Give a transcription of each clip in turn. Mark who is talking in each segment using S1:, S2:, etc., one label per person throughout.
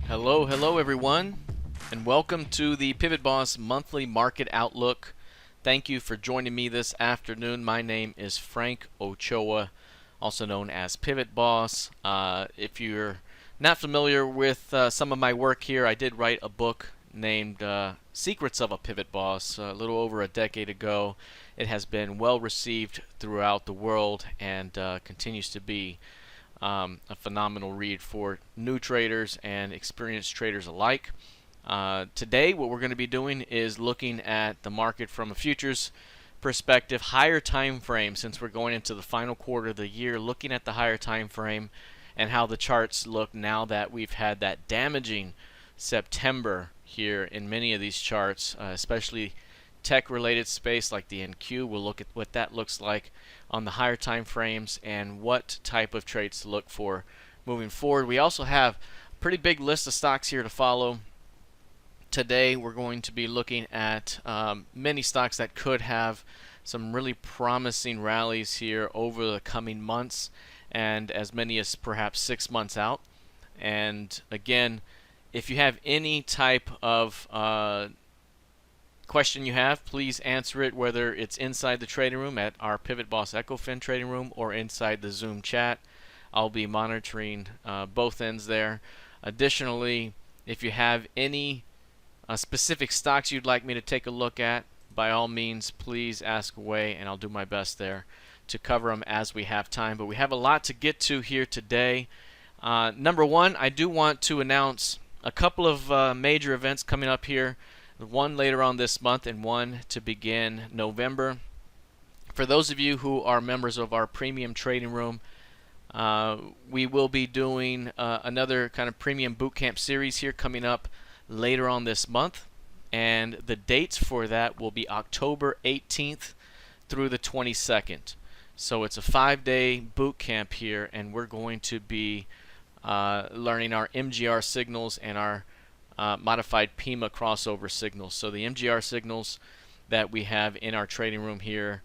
S1: Hello everyone, and welcome to the PivotBoss Monthly Market Outlook. Thank you for joining me this afternoon. My name is Frank Ochoa, also known as PivotBoss. If you're not familiar with some of my work here, I did write a book named Secrets of a PivotBoss a little over a decade ago. It has been well received throughout the world and continues to be a phenomenal read for new traders and experienced traders alike. Today what we're going to be doing is looking at the market from a futures perspective, higher time frame, since we're going into the final quarter of the year, looking at the higher time frame and how the charts look now that we've had that damaging September here in many of these charts, especially tech related space like the NQ. We'll look at what that looks like on the higher time frames and what type of trades to look for moving forward. We also have a pretty big list of stocks here to follow. Today we're going to be looking at many stocks that could have some really promising rallies here over the coming months, and as many as perhaps 6 months out. And again, if you have any type of question you have, please answer it, whether it's inside the trading room at our PivotBoss EchoFin trading room or inside the Zoom chat. I'll be monitoring both ends there. Additionally, if you have any specific stocks you'd like me to take a look at, by all means please ask away and I'll do my best there to cover them as we have time. But we have a lot to get to here today. Number one, I do want to announce a couple of major events coming up here. One later on this month and one to begin November. For those of you who are members of our premium trading room, we will be doing another kind of premium bootcamp series here coming up later on this month, and the dates for that will be October 18th through the 22nd. So it's a 5-day boot camp here, and we're going to be learning our MGR signals and our modified PIMA crossover signals. So the MGR signals that we have in our trading room here,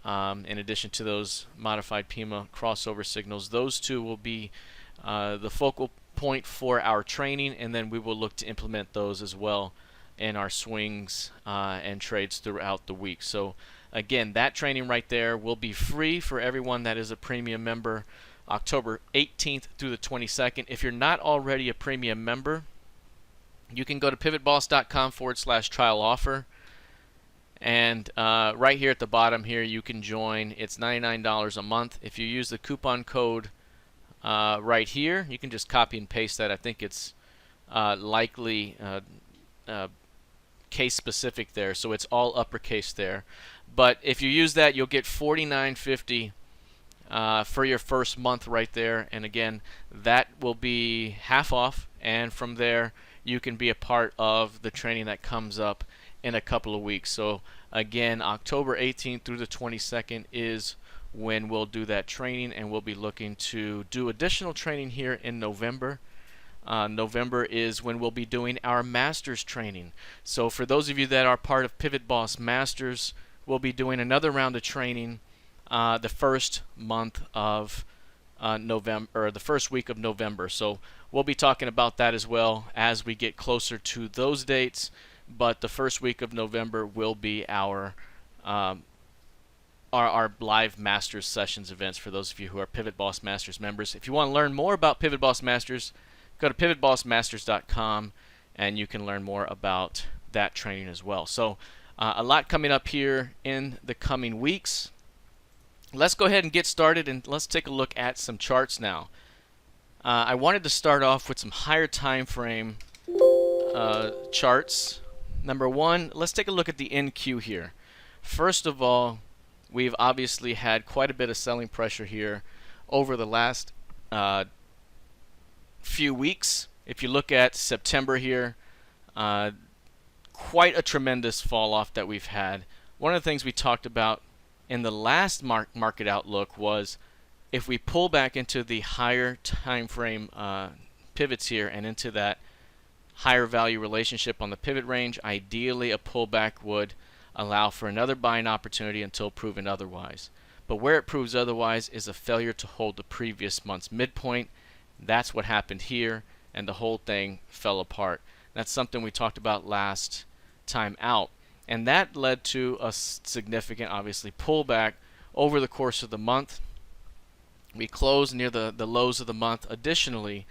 S1: in addition to those modified PIMA crossover signals, those two will be the focal point for our training, and then we will look to implement those as well in our swings and trades throughout the week. So again, that training right there will be free for everyone that is a premium member, October 18th through the 22nd. If you're not already a premium member, you can go to pivotboss.com/trial offer, and right here at the bottom here you can join. It's $99 a month. If you use the coupon code right here, you can just copy and paste that. I think it's likely case specific there, so it's all uppercase there. But if you use that, you'll get $49.50 for your first month right there, and again, that will be half off, and from there you can be a part of the training that comes up in a couple of weeks. So again, October 18th through the 22nd is when we'll do that training, and we'll be looking to do additional training here in November. November is when we'll be doing our Masters training. So for those of you that are part of PivotBoss Masters, we'll be doing another round of training the first month of November, or the first week of November. So we'll be talking about that as well as we get closer to those dates. But the first week of November will be our live Masters sessions events for those of you who are PivotBoss Masters members. If you want to learn more about PivotBoss Masters, go to pivotbossmasters.com and you can learn more about that training as well. So a lot coming up here in the coming weeks. Let's go ahead and get started, and let's take a look at some charts now. I wanted to start off with some higher time frame charts. Number one, let's take a look at the NQ here. First of all, we've obviously had quite a bit of selling pressure here over the last few weeks. If you look at September here, quite a tremendous fall off that we've had. One of the things we talked about in the last market outlook was if we pull back into the higher time frame pivots here and into that higher value relationship on the pivot range, ideally a pullback would allow for another buying opportunity until proven otherwise. But where it proves otherwise is a failure to hold the previous month's midpoint. That's what happened here. and the whole thing fell apart. That's something we talked about last time out, and that led to a significant, obviously, pullback over the course of the month. We closed near the lows of the month. Additionally,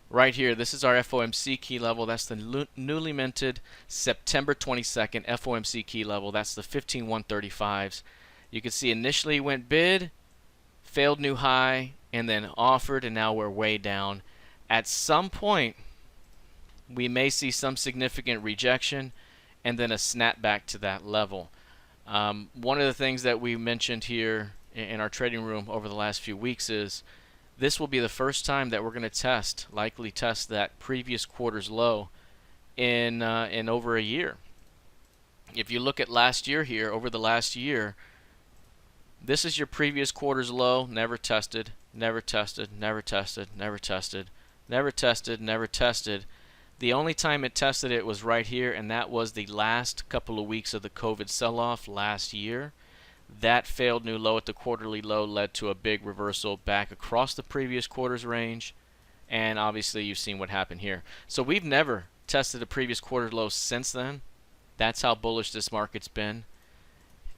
S1: right here, this is our FOMC key level. That's the newly minted September 22nd FOMC key level. That's the 15135s. You can see initially went bid, failed new high, and then offered, and now we're way down. At some point, we may see some significant rejection and then a snapback to that level. One of the things that we mentioned here in our trading room over the last few weeks is this will be the first time that we're going to likely test that previous quarter's low in over a year. If you look at last year here, over the last year, this is your previous quarter's low, never tested, never tested, never tested, never tested, never tested, never tested. The only time it tested it was right here, and that was the last couple of weeks of the COVID sell-off last year. That failed new low at the quarterly low led to a big reversal back across the previous quarter's range, and obviously you've seen what happened here. So we've never tested a previous quarter low since then. That's how bullish this market's been,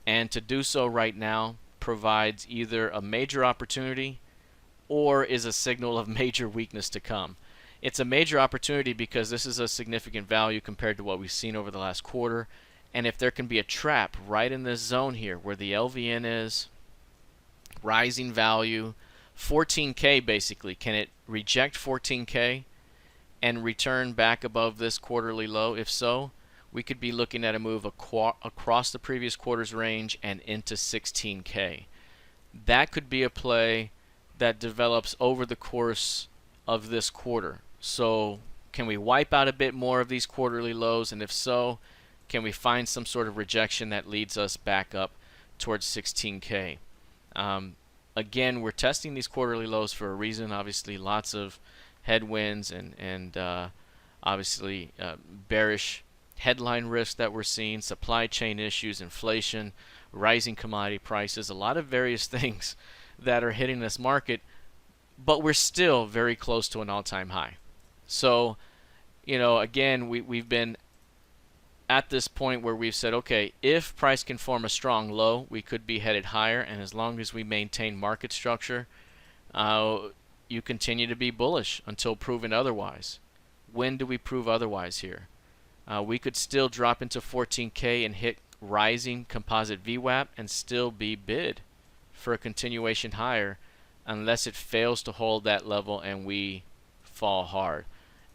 S1: and to do so right now provides either a major opportunity or is a signal of major weakness to come. It's a major opportunity because this is a significant value compared to what we've seen over the last quarter. And if there can be a trap right in this zone here where the LVN is, rising value, 14K basically, can it reject 14K and return back above this quarterly low? If so, we could be looking at a move across the previous quarter's range and into 16K. That could be a play that develops over the course of this quarter. So can we wipe out a bit more of these quarterly lows? And if so, can we find some sort of rejection that leads us back up towards 16K? Again, we're testing these quarterly lows for a reason. Obviously, lots of headwinds and obviously bearish headline risk that we're seeing, supply chain issues, inflation, rising commodity prices, a lot of various things that are hitting this market, but we're still very close to an all-time high. So, again, we've been at this point where we've said, okay, if price can form a strong low, we could be headed higher, and as long as we maintain market structure, you continue to be bullish until proven otherwise. When do we prove otherwise here? We could still drop into 14K and hit rising composite VWAP and still be bid for a continuation higher unless it fails to hold that level and we fall hard,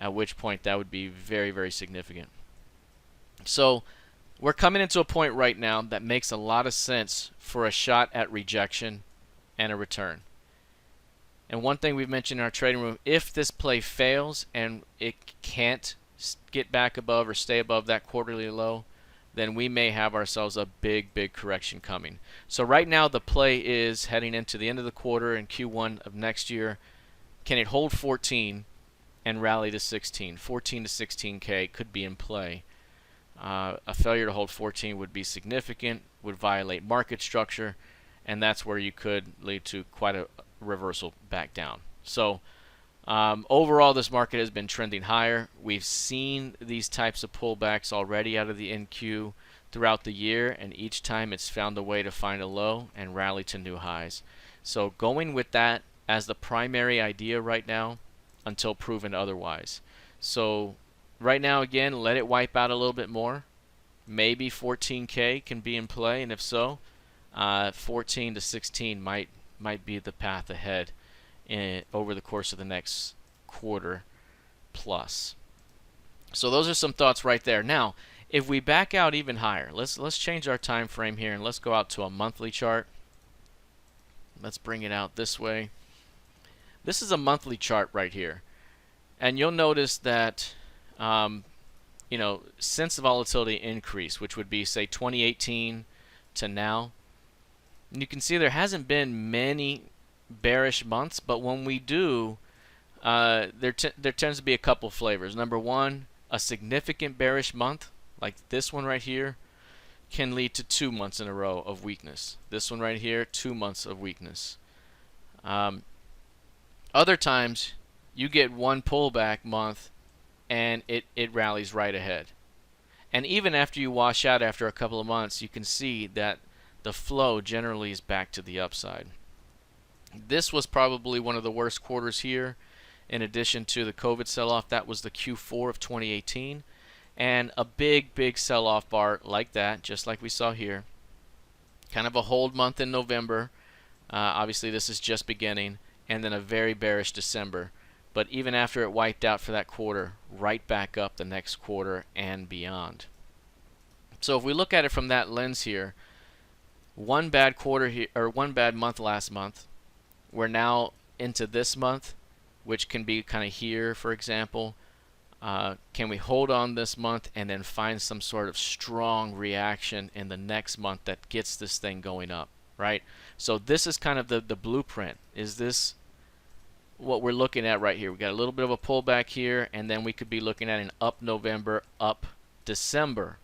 S1: at which point that would be very, very significant. So we're coming into a point right now that makes a lot of sense for a shot at rejection and a return. And one thing we've mentioned in our trading room, if this play fails and it can't get back above or stay above that quarterly low, then we may have ourselves a big, big correction coming. So right now the play is heading into the end of the quarter in Q1 of next year. Can it hold 14 and rally to 16? 14 to 16K could be in play. A failure to hold 14 would be significant, would violate market structure, and that's where you could lead to quite a reversal back down. So overall, this market has been trending higher. We've seen these types of pullbacks already out of the NQ throughout the year, and each time it's found a way to find a low and rally to new highs. So going with that as the primary idea right now until proven otherwise. So right now, again, let it wipe out a little bit more. Maybe 14K can be in play, and if so, 14 to 16 might be the path ahead over the course of the next quarter plus. So those are some thoughts right there. Now, if we back out even higher, let's change our time frame here and let's go out to a monthly chart. Let's bring it out this way. This is a monthly chart right here, and you'll notice that since the volatility increased, which would be say 2018 to now, and you can see there hasn't been many bearish months, but when we do, there tends to be a couple flavors. Number one, a significant bearish month like this one right here can lead to 2 months in a row of weakness. This one right here, 2 months of weakness. Other times you get one pullback month and it rallies right ahead. And even after you wash out after a couple of months, you can see that the flow generally is back to the upside. This was probably one of the worst quarters here. In addition to the COVID sell-off, that was the Q4 of 2018. And a big sell-off bar like that, just like we saw here. Kind of a hold month in November. Obviously, this is just beginning. And then a very bearish December. But even after it wiped out for that quarter, right back up the next quarter and beyond. So if we look at it from that lens here, one bad quarter here, or one bad month last month. We're now into this month, which can be kind of here, for example. Can we hold on this month and then find some sort of strong reaction in the next month that gets this thing going up, right? So this is kind of the blueprint. Is this what we're looking at right here? We got a little bit of a pullback here, and then we could be looking at an up November, up December,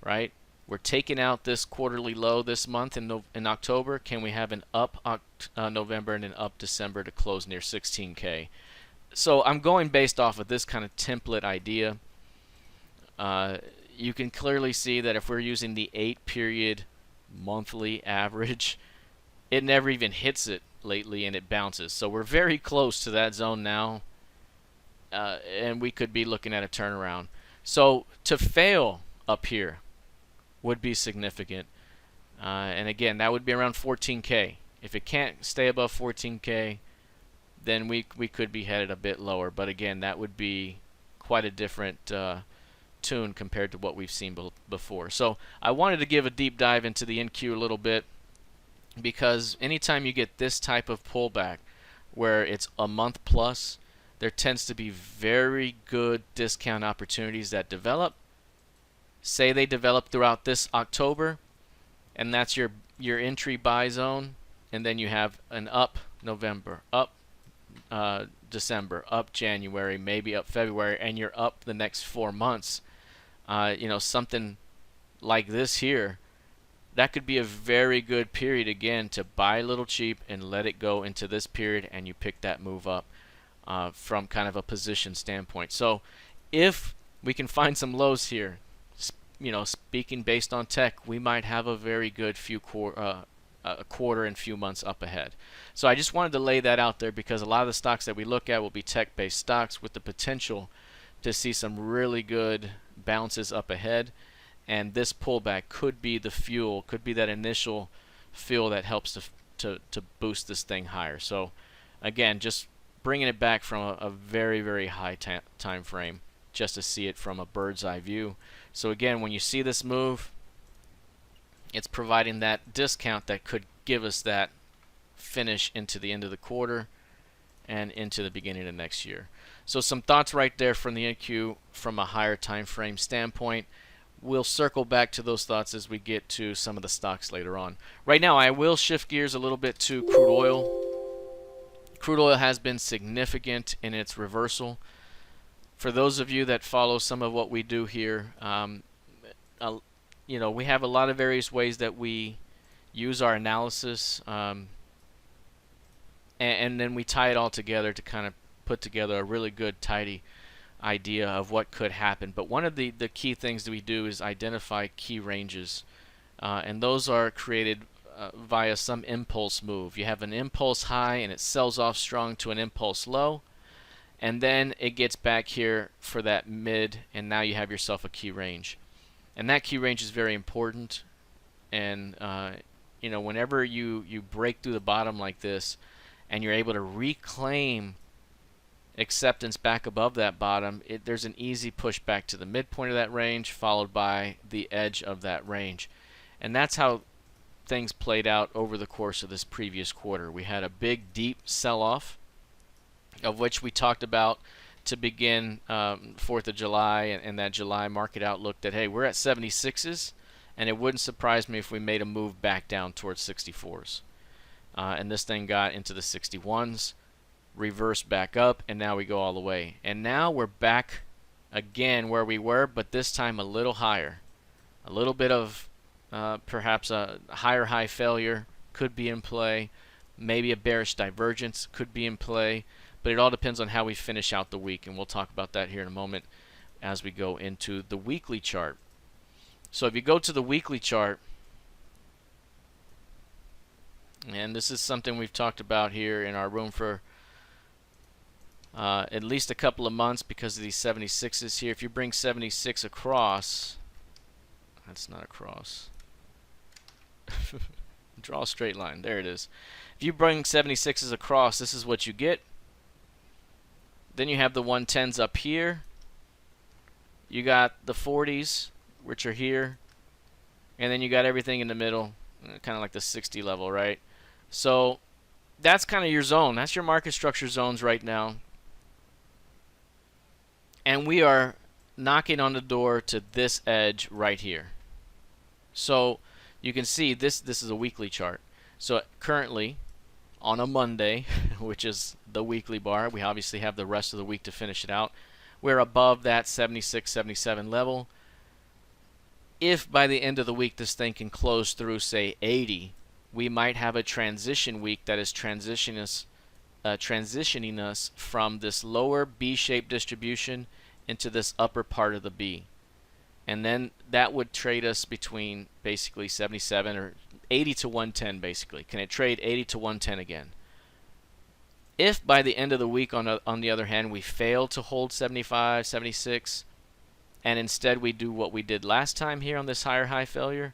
S1: right? We're taking out this quarterly low this month in October. Can we have an up November and an up December to close near 16K? So I'm going based off of this kind of template idea. You can clearly see that if we're using the 8-period monthly average, it never even hits it lately and it bounces. So we're very close to that zone now, and we could be looking at a turnaround. So to fail up here would be significant. And again, that would be around 14K. If it can't stay above 14K, then we could be headed a bit lower. But again, that would be quite a different tune compared to what we've seen before. So I wanted to give a deep dive into the NQ a little bit, because anytime you get this type of pullback where it's a month plus, there tends to be very good discount opportunities that develop. Say they develop throughout this October, and that's your entry buy zone, and then you have an up November, up December, up January, maybe up February, and you're up the next 4 months. Something like this here, that could be a very good period again to buy a little cheap and let it go into this period, and you pick that move up from kind of a position standpoint. So if we can find some lows here, speaking based on tech, we might have a very good quarter and few months up ahead. So I just wanted to lay that out there, because a lot of the stocks that we look at will be tech-based stocks with the potential to see some really good bounces up ahead. And this pullback could be the fuel, could be that initial fuel that helps to boost this thing higher. So again, just bringing it back from a very, very high time frame, just to see it from a bird's eye view. So again, when you see this move, it's providing that discount that could give us that finish into the end of the quarter and into the beginning of next year. So some thoughts right there from the NQ from a higher time frame standpoint. We'll circle back to those thoughts as we get to some of the stocks later on. Right now, I will shift gears a little bit to crude oil. Crude oil has been significant in its reversal. For those of you that follow some of what we do here, we have a lot of various ways that we use our analysis, and then we tie it all together to kind of put together a really good, tidy idea of what could happen. But one of the key things that we do is identify key ranges, and those are created via some impulse move. You have an impulse high and it sells off strong to an impulse low, and then it gets back here for that mid, and now you have yourself a key range. And that key range is very important. And whenever you break through the bottom like this and you're able to reclaim acceptance back above that bottom, there's an easy push back to the midpoint of that range, followed by the edge of that range. And that's how things played out over the course of this previous quarter. We had a big, deep sell-off, of which we talked about to begin 4th of July and that July market outlook, that, hey, we're at 76s, and it wouldn't surprise me if we made a move back down towards 64s. And this thing got into the 61s, reversed back up, and now we go all the way. And now we're back again where we were, but this time a little higher. A little bit of perhaps a higher high failure could be in play. Maybe a bearish divergence could be in play. but it all depends on how we finish out the week, and we'll talk about that here in a moment as we go into the weekly chart. So if you go to the weekly chart, and this is something we've talked about here in our room for at least a couple of months because of these 76s here. If you bring 76 across, that's not across. Draw a straight line. There it is. If you bring 76s across, this is what you get. Then you have the 110s up here. You got the 40s, which are here. And then you got everything in the middle, kind of like the 60 level, right? So that's kind of your zone. That's your market structure zones right now. And we are knocking on the door to this edge right here. So you can see this is a weekly chart. So currently on a Monday, which is the weekly bar, we obviously have the rest of the week to finish it out. We're above that 76, 77 level. If by the end of the week this thing can close through, say, 80, we might have a transition week that is transitioning us from this lower B-shaped distribution into this upper part of the B. And then that would trade us between basically 77 or 80 to 110 basically. Can it trade 80 to 110 again? If by the end of the week, on the other hand, we fail to hold 75, 76, and instead we do what we did last time here on this higher high failure,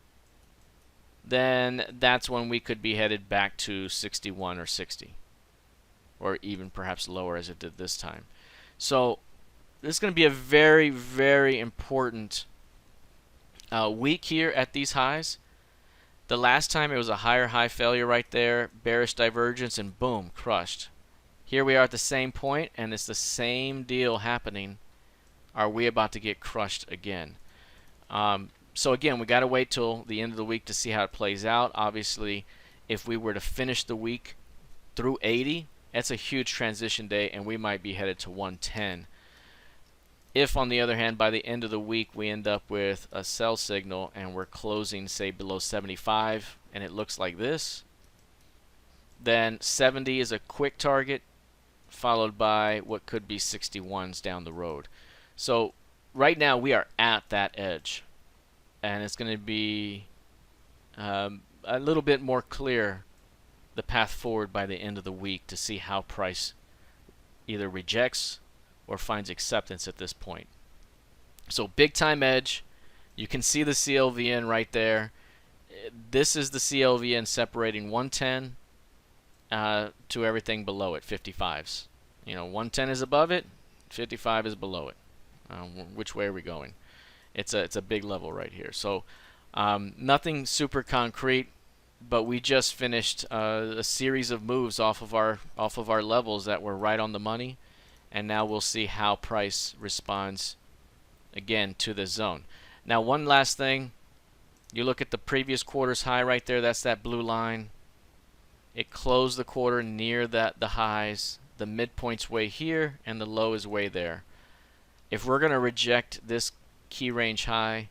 S1: then that's when we could be headed back to 61 or 60, or even perhaps lower as it did this time. So this is going to be a very, very important week here at these highs. The last time it was a higher high failure right there, bearish divergence, and boom, crushed. Here we are at the same point, and it's the same deal happening. Are we about to get crushed again? So again, we got to wait till the end of the week to see how it plays out. Obviously, if we were to finish the week through 80, that's a huge transition day, and we might be headed to 110. If, on the other hand, by the end of the week we end up with a sell signal and we're closing, say, below 75, and it looks like this, then 70 is a quick target, followed by what could be 61s down the road. So right now we are at that edge, and it's going to be a little bit more clear the path forward by the end of the week to see how price either rejects or finds acceptance at this point. So big time edge. You can see the CLVN right there. This is the CLVN separating 110 to everything below it, 55s. You know, 110 is above it, 55 is below it. Which way are we going? It's a big level right here. So nothing super concrete, but we just finished a series of moves off of our levels that were right on the money, and now we'll see how price responds again to the zone. Now, one last thing, you look at the previous quarter's high right there. That's that blue line. It closed the quarter near the highs. The midpoint's way here, and the low is way there. If we're going to reject this key range high,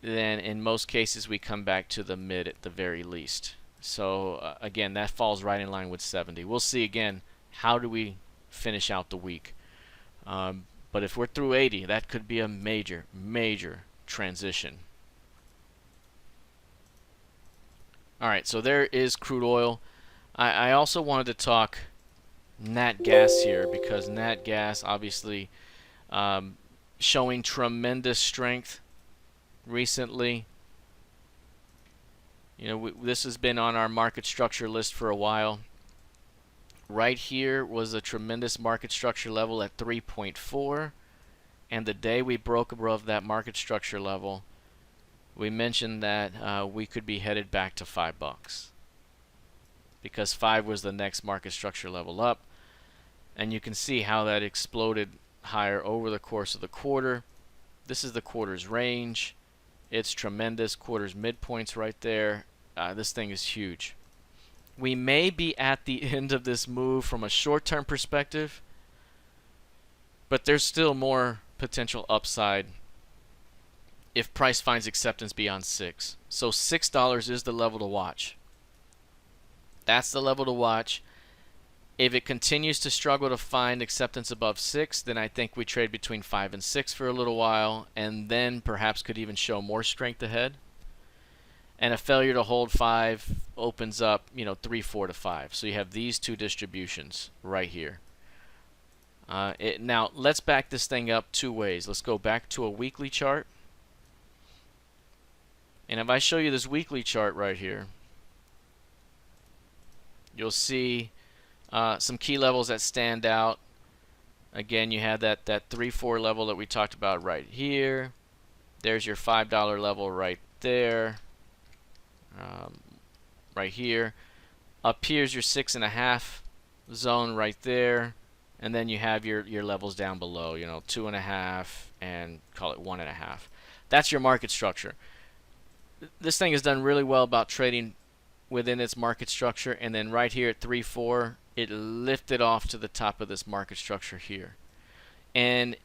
S1: then in most cases we come back to the mid at the very least. So again, that falls right in line with 70. We'll see again, how do we finish out the week? But if we're through 80, that could be a major, major transition. Alright, so there is crude oil. I also wanted to talk Nat Gas here, because Nat Gas obviously showing tremendous strength recently. You know, this has been on our market structure list for a while. Right here was a tremendous market structure level at 3.4, and the day we broke above that market structure level, we mentioned that we could be headed back to $5, because 5 was the next market structure level up, and you can see how that exploded higher over the course of the quarter. This is the quarter's range. It's tremendous. Quarter's midpoints right there. This thing is huge. We may be at the end of this move from a short-term perspective, but there's still more potential upside if price finds acceptance beyond 6. So $6 is the level to watch. That's the level to watch. If it continues to struggle to find acceptance above 6, then I think we trade between 5 and 6 for a little while, and then perhaps could even show more strength ahead. And a failure to hold 5 opens up, 3, 4 to 5. So you have these two distributions right here. Now let's back this thing up two ways. Let's go back to a weekly chart. And if I show you this weekly chart right here, you'll see some key levels that stand out. Again, you have that 3-4 level that we talked about right here. There's your $5 level right there. Right here. Up here's your 6.5 zone right there. And then you have your levels down below, 2.5 and call it 1.5. That's your market structure. This thing has done really well about trading within its market structure, and then right here at 3-4, it lifted off to the top of this market structure here. And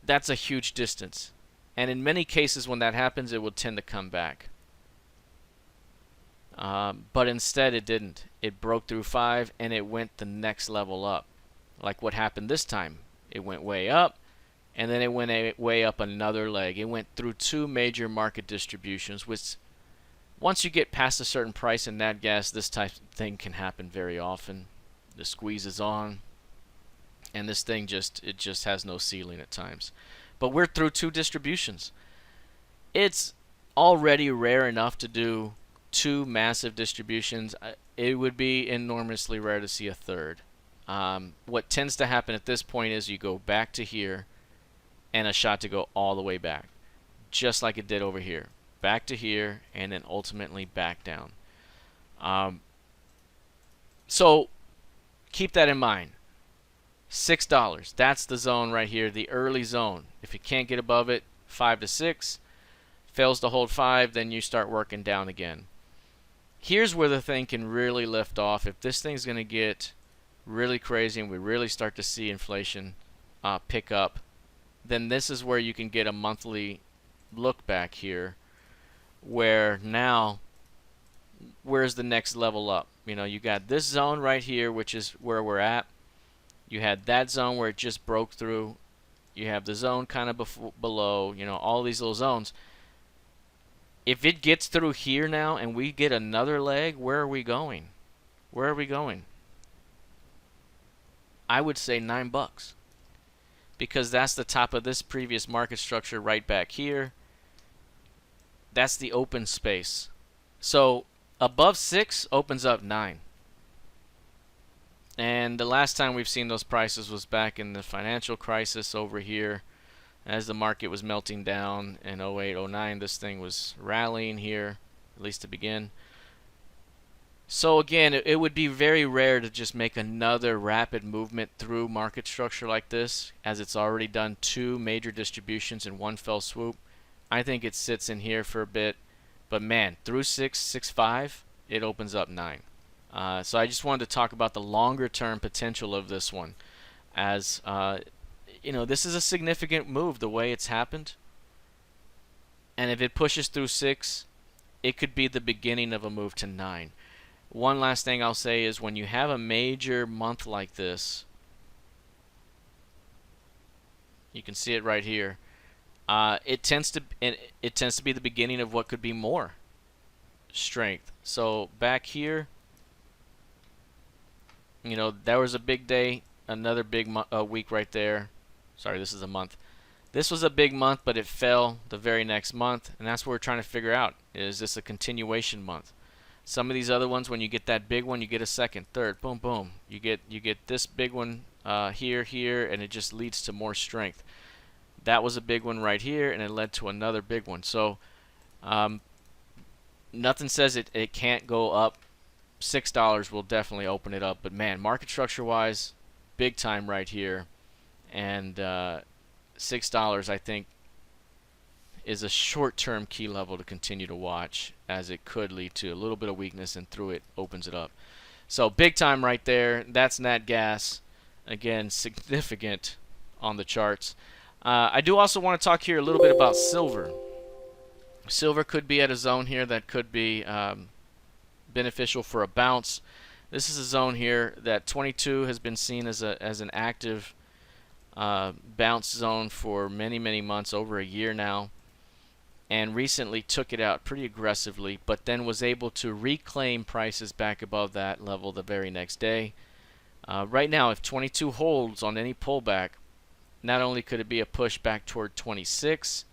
S1: that's a huge distance. And in many cases when that happens, it will tend to come back. But instead it didn't. It broke through 5 and it went the next level up. Like what happened this time. It went way up and then it went way up another leg. It went through two major market distributions, which once you get past a certain price in Nat Gas, this type of thing can happen very often. The squeeze is on and this thing just has no ceiling at times. But we're through two distributions. It's already rare enough to do two massive distributions. It would be enormously rare to see a third. What tends to happen at this point is you go back to here and a shot to go all the way back, just like it did over here. Back to here and then ultimately back down. So keep that in mind. $6, that's the zone right here, the early zone. If you can't get above it, 5 to 6. Fails to hold 5, then you start working down again. Here's where the thing can really lift off. If this thing's going to get really crazy and we really start to see inflation pick up, then this is where you can get a monthly look back here, where now, where's the next level up? You got this zone right here, which is where we're at. You had that zone where it just broke through. You have the zone kind of below, all these little zones. If it gets through here now and we get another leg, where are we going? Where are we going? I would say $9, because that's the top of this previous market structure right back here. That's the open space. So above 6 opens up 9. And the last time we've seen those prices was back in the financial crisis over here. As the market was melting down in 08, 09, this thing was rallying here, at least to begin. So again, it would be very rare to just make another rapid movement through market structure like this, as it's already done two major distributions in one fell swoop. I think it sits in here for a bit, but man, through 6.5, it opens up 9. So I just wanted to talk about the longer term potential of this one, as this is a significant move the way it's happened. And if it pushes through 6, it could be the beginning of a move to 9. One last thing I'll say is when you have a major month like this, you can see it right here. It tends to be the beginning of what could be more strength. So back here, there was a big day, another big week right there. Sorry, this is a month. This was a big month, but it fell the very next month, and that's what we're trying to figure out. Is this a continuation month? Some of these other ones, when you get that big one, you get a second, third, boom, boom. You get this big one here, and it just leads to more strength. That was a big one right here, and it led to another big one. So nothing says it can't go up. $6 will definitely open it up, but man, market structure-wise, big time right here. And $6, I think, is a short-term key level to continue to watch, as it could lead to a little bit of weakness, and through it opens it up. So big time right there. That's Nat Gas. Again, significant on the charts. I do also want to talk here a little bit about silver. Silver could be at a zone here that could be beneficial for a bounce. This is a zone here that 22 has been seen as an active bounce zone for many months, over a year now, and recently took it out pretty aggressively, but then was able to reclaim prices back above that level the very next day. Right now, if 22 holds on any pullback, not only could it be a push back toward 26,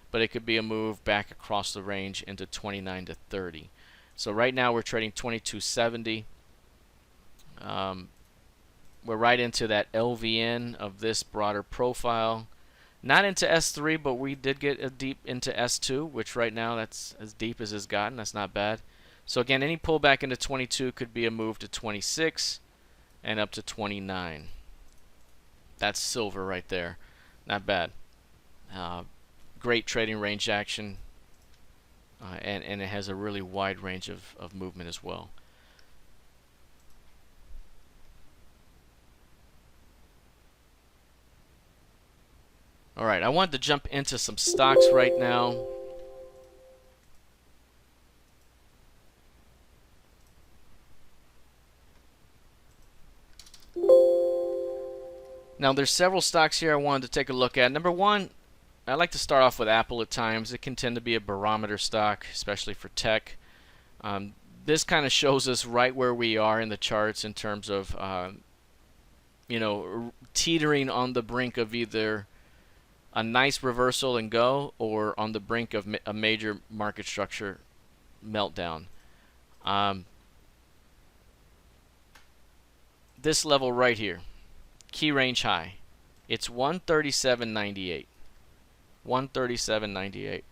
S1: but it could be a move back across the range into 29 to 30. So right now we're trading 22.70. We're right into that LVN of this broader profile. Not into S3, but we did get a deep into S2, which right now that's as deep as it's gotten. That's not bad. So again, any pullback into 22 could be a move to 26 and up to 29. That's silver right there. Not bad. Great trading range action, and it has a really wide range of movement as well. Alright, I wanted to jump into some stocks right now. Now there's several stocks here I wanted to take a look at. Number one, I like to start off with Apple at times. It can tend to be a barometer stock, especially for tech. This kind of shows us right where we are in the charts in terms of, teetering on the brink of either a nice reversal and go, or on the brink of a major market structure meltdown. This level right here, key range high, it's 137.98. 137.98.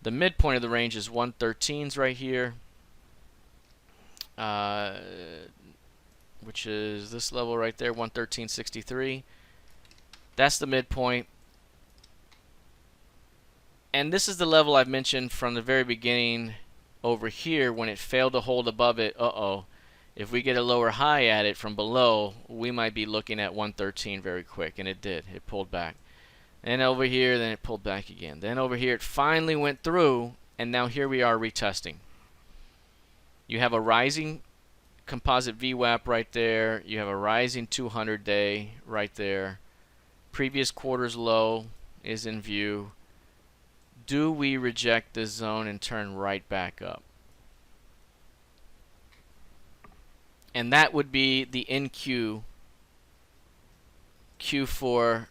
S1: The midpoint of the range is 113s right here, which is this level right there, 113.63. That's the midpoint. And this is the level I've mentioned from the very beginning over here when it failed to hold above it. If we get a lower high at it from below, we might be looking at 113 very quick, and it did. It pulled back. And over here, then it pulled back again. Then over here, it finally went through, and now here we are retesting. You have a rising composite VWAP right there. You have a rising 200-day right there. Previous quarter's low is in view. Do we reject this zone and turn right back up? And that would be the NQ Q4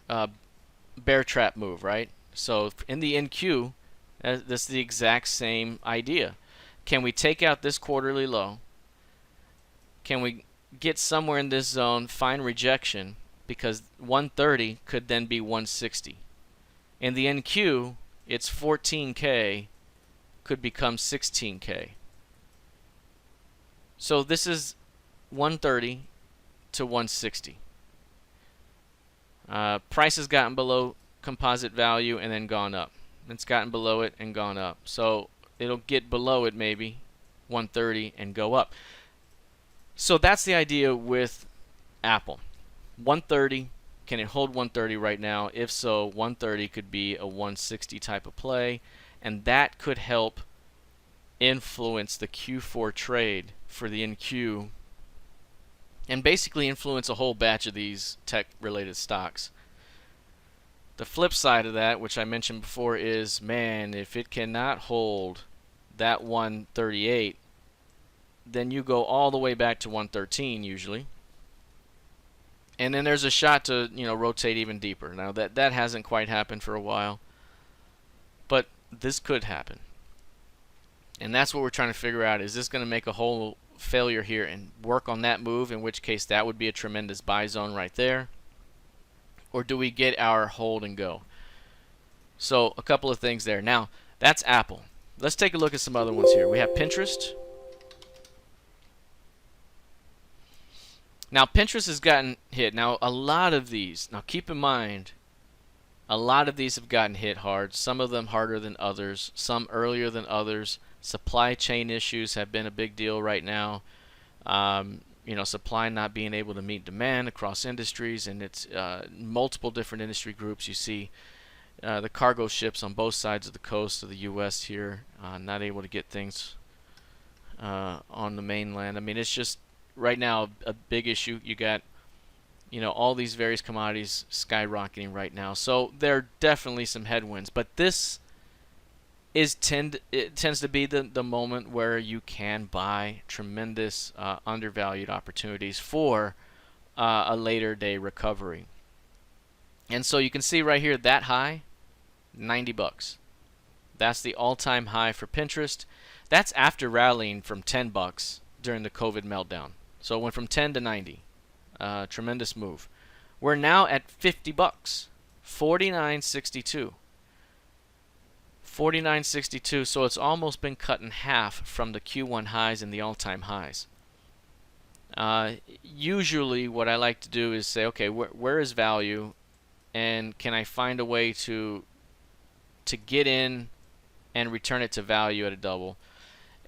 S1: bear trap move, right? So in the NQ, this is the exact same idea. Can we take out this quarterly low? Can we get somewhere in this zone, find rejection, because 130 could then be 160. In the NQ, it's 14K, could become 16K. So this is 130 to 160. Price has gotten below composite value and then gone up. It's gotten below it and gone up. So it'll get below it maybe, 130, and go up. So that's the idea with Apple. 130, can it hold 130 right now? If so, 130 could be a 160 type of play, and that could help influence the Q4 trade for the NQ and basically influence a whole batch of these tech-related stocks. The flip side of that, which I mentioned before, is, man, if it cannot hold that 138, then you go all the way back to 113 usually. And then there's a shot to, rotate even deeper. Now that hasn't quite happened for a while, but this could happen. And that's what we're trying to figure out. Is this going to make a whole failure here and work on that move, in which case that would be a tremendous buy zone right there? Or do we get our hold and go? So a couple of things there. Now, that's Apple. Let's take a look at some other ones here. We have Pinterest. Now, Pinterest has gotten hit. Now, a lot of these, now keep in mind, a lot of these have gotten hit hard. Some of them harder than others, some earlier than others. Supply chain issues have been a big deal right now. Supply not being able to meet demand across industries, and it's multiple different industry groups. You see the cargo ships on both sides of the coast of the U.S. here not able to get things on the mainland. I mean, it's just right now a big issue. You got, all these various commodities skyrocketing right now. So there are definitely some headwinds, but this it tends to be the moment where you can buy tremendous undervalued opportunities for a later day recovery. And so you can see right here that high, $90. That's the all-time high for Pinterest. That's after rallying from $10 during the COVID meltdown. So it went from 10 to 90. Tremendous move. We're now at $50, $49.62. $49.62, so it's almost been cut in half from the Q1 highs and the all-time highs. Usually what I like to do is say, okay, where is value, and can I find a way to get in and return it to value at a double?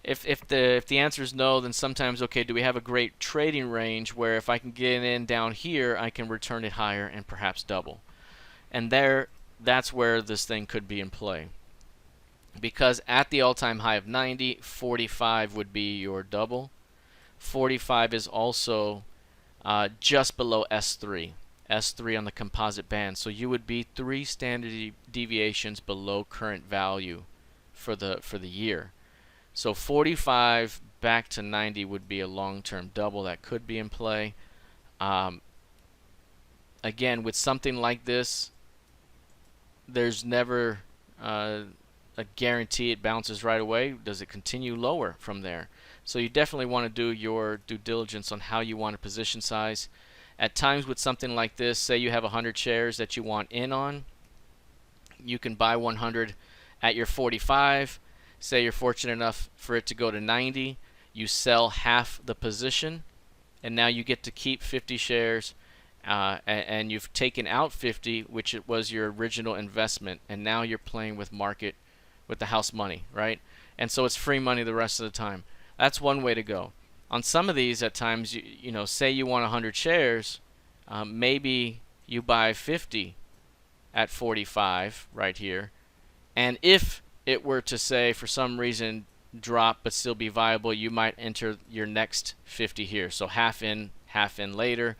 S1: If the answer is no, then sometimes, okay, do we have a great trading range where if I can get in down here, I can return it higher and perhaps double? And that's where this thing could be in play. Because at the all-time high of 90, 45 would be your double. 45 is also just below S3. S3 on the composite band. So you would be 3 standard deviations below current value for the year. So 45 back to 90 would be a long-term double that could be in play. Again, with something like this, there's never a guarantee it bounces right away. Does it continue lower from there? So you definitely want to do your due diligence on how you want a position size. At times with something like this, say you have 100 shares that you want in on, you can buy 100 at your 45. Say you're fortunate enough for it to go to 90, you sell half the position, and now you get to keep 50 shares, and you've taken out 50, which it was your original investment, and now you're playing with market, with the house money, right? And so it's free money the rest of the time. That's one way to go. On some of these, at times, say you want 100 shares, maybe you buy 50 at 45 right here, and if it were to, say, for some reason drop but still be viable, you might enter your next 50 here. So half in later,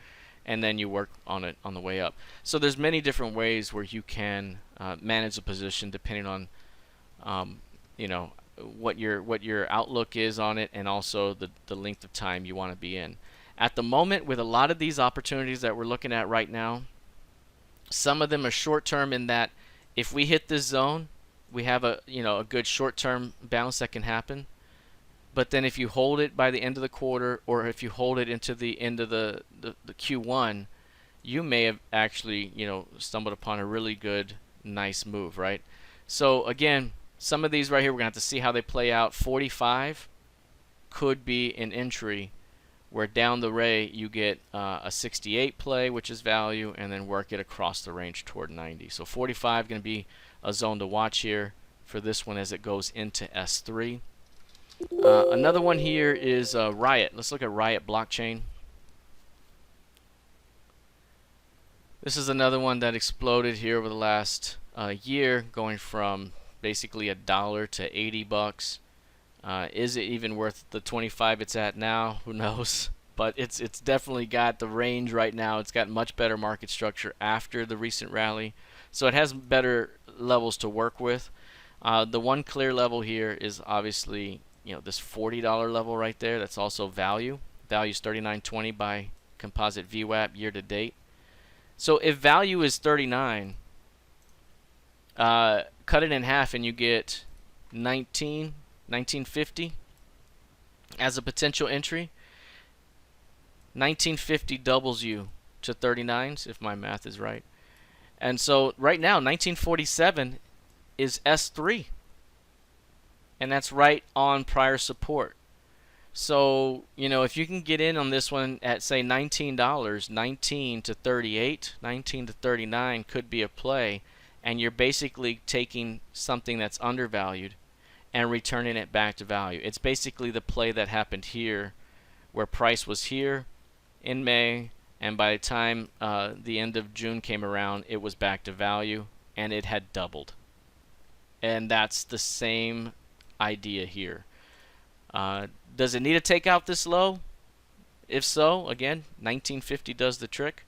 S1: and then you work on it on the way up. So there's many different ways where you can manage a position depending on what your outlook is on it, and also the length of time you want to be in. At the moment, with a lot of these opportunities that we're looking at right now, some of them are short term in that if we hit this zone, we have a good short-term bounce that can happen. But then if you hold it by the end of the quarter, or if you hold it into the end of the Q1, you may have actually stumbled upon a really good, nice move, right? So again, some of these right here, we're gonna have to see how they play out. 45 could be an entry where down the way you get a 68 play, which is value, and then work it across the range toward 90. So 45 going to be a zone to watch here for this one as it goes into S3. Another one here is Riot. Let's look at Riot Blockchain. This is another one that exploded here over the last year, going from basically $1 to $80. Is it even worth the 25 it's at now? Who knows? But it's definitely got the range right now. It's got much better market structure after the recent rally, so it has better levels to work with. The one clear level here is obviously this $40 level right there. That's also value. Value is $39.20 by composite VWAP year to date. So if value is 39, cut it in half and you get 1950 as a potential entry. 1950 doubles you to 39s, if my math is right. And so right now 1947 is S3, and that's right on prior support. So if you can get in on this one at say $19, 19 to 38, 19 to 39 could be a play, and you're basically taking something that's undervalued and returning it back to value. It's basically the play that happened here, where price was here in May, and by the time the end of June came around, it was back to value, and it had doubled. And that's the same idea here. Does it need to take out this low? If so, again, 1950 does the trick.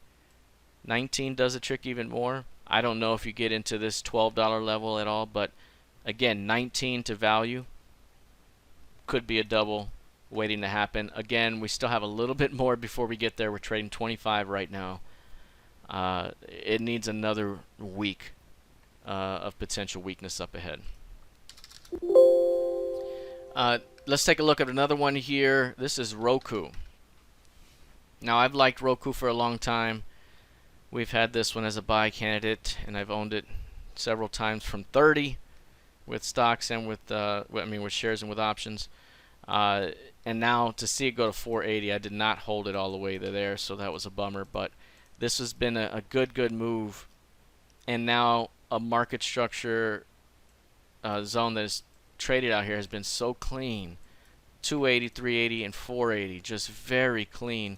S1: 19 does the trick even more. I don't know if you get into this $12 level at all, but again, 19 to value could be a double waiting to happen. Again, we still have a little bit more before we get there. We're trading 25 right now. It needs another week of potential weakness up ahead. Let's take a look at another one here. This is Roku. Now, I've liked Roku for a long time. We've had this one as a buy candidate, and I've owned it several times from 30 with stocks and with with shares and with options. And now to see it go to 480, I did not hold it all the way to there, so that was a bummer. But this has been a good move, and now a market structure zone that is traded out here has been so clean. 280, 380, and 480, just very clean.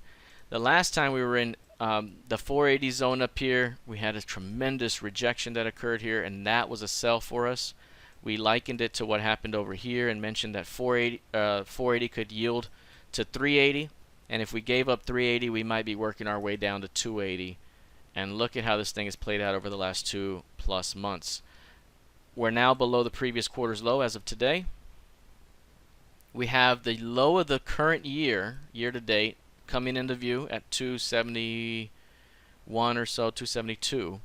S1: The last time we were in the 480 zone up here, we had a tremendous rejection that occurred here, and that was a sell for us. We likened it to what happened over here and mentioned that 480 could yield to 380, and if we gave up 380, we might be working our way down to 280. And look at how this thing has played out over the last 2+ months. We're now below the previous quarter's low as of today. We have the low of the current year to date, coming into view at 271 or so, 272.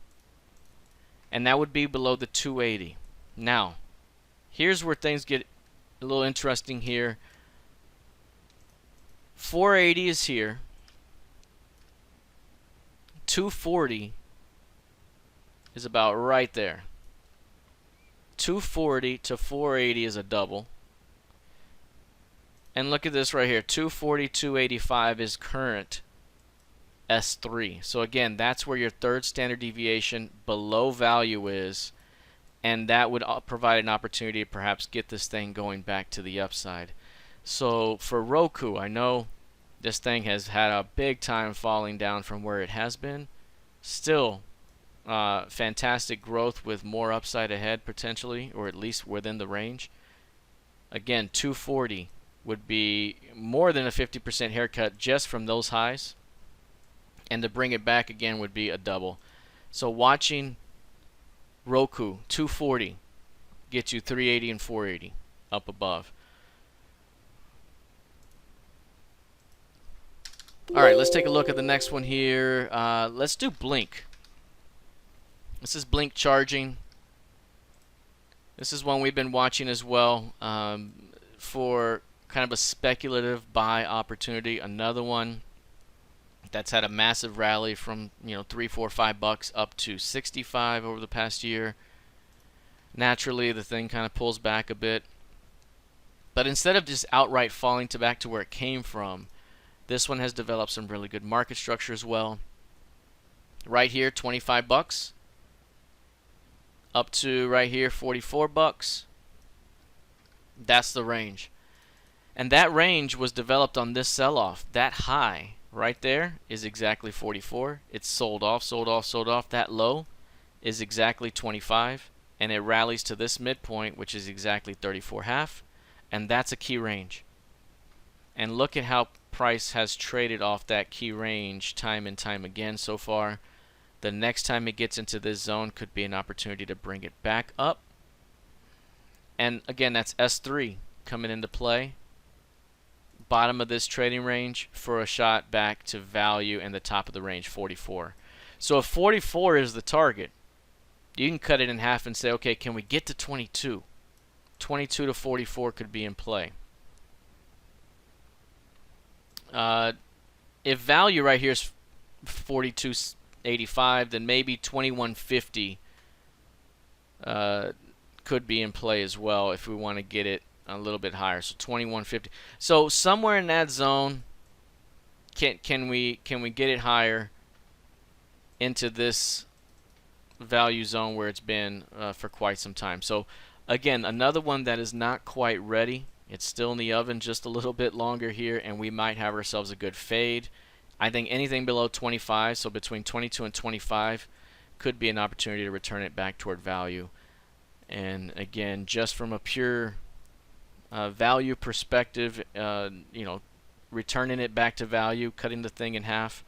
S1: And that would be below the 280. Now, here's where things get a little interesting here. 480 is here. 240 is about right there. 240 to 480 is a double. And look at this right here. 240, 285 is current S3. So again, that's where your third standard deviation below value is. And that would provide an opportunity to perhaps get this thing going back to the upside. So for Roku, I know this thing has had a big time falling down from where it has been. Still, fantastic growth with more upside ahead potentially, or at least within the range. Again, 240 would be more than a 50% haircut just from those highs. And to bring it back again would be a double. So watching Roku 240 gets you 380 and 480 up above. All right, let's take a look at the next one here. Let's do Blink. This is Blink charging. This is one we've been watching as well for kind of a speculative buy opportunity. Another one that's had a massive rally from $3, $4, $5 up to 65 over the past year. Naturally, the thing kind of pulls back a bit, but instead of just outright falling back to where it came from, this one has developed some really good market structure as well. Right here, $25 up to right here, $44. That's the range. And that range was developed on this sell-off. That high right there is exactly 44. It's sold off, sold off, sold off. That low is exactly 25. And it rallies to this midpoint, which is exactly 34.5. And that's a key range. And look at how price has traded off that key range time and time again so far. The next time it gets into this zone could be an opportunity to bring it back up. And again, that's S3 coming into play. Bottom of this trading range for a shot back to value, and the top of the range 44. So if 44 is the target, you can cut it in half and say, okay, can we get to 22? 22 to 44 could be in play. If value right here is 42.85, then maybe 21.50 could be in play as well if we want to get it a little bit higher. So 21.50. So somewhere in that zone, can we get it higher into this value zone where it's been for quite some time. So again, another one that is not quite ready. It's still in the oven just a little bit longer here, and we might have ourselves a good fade. I think anything below 25, so between 22 and 25, could be an opportunity to return it back toward value. And again, just from a pure value perspective, returning it back to value, cutting the thing in half,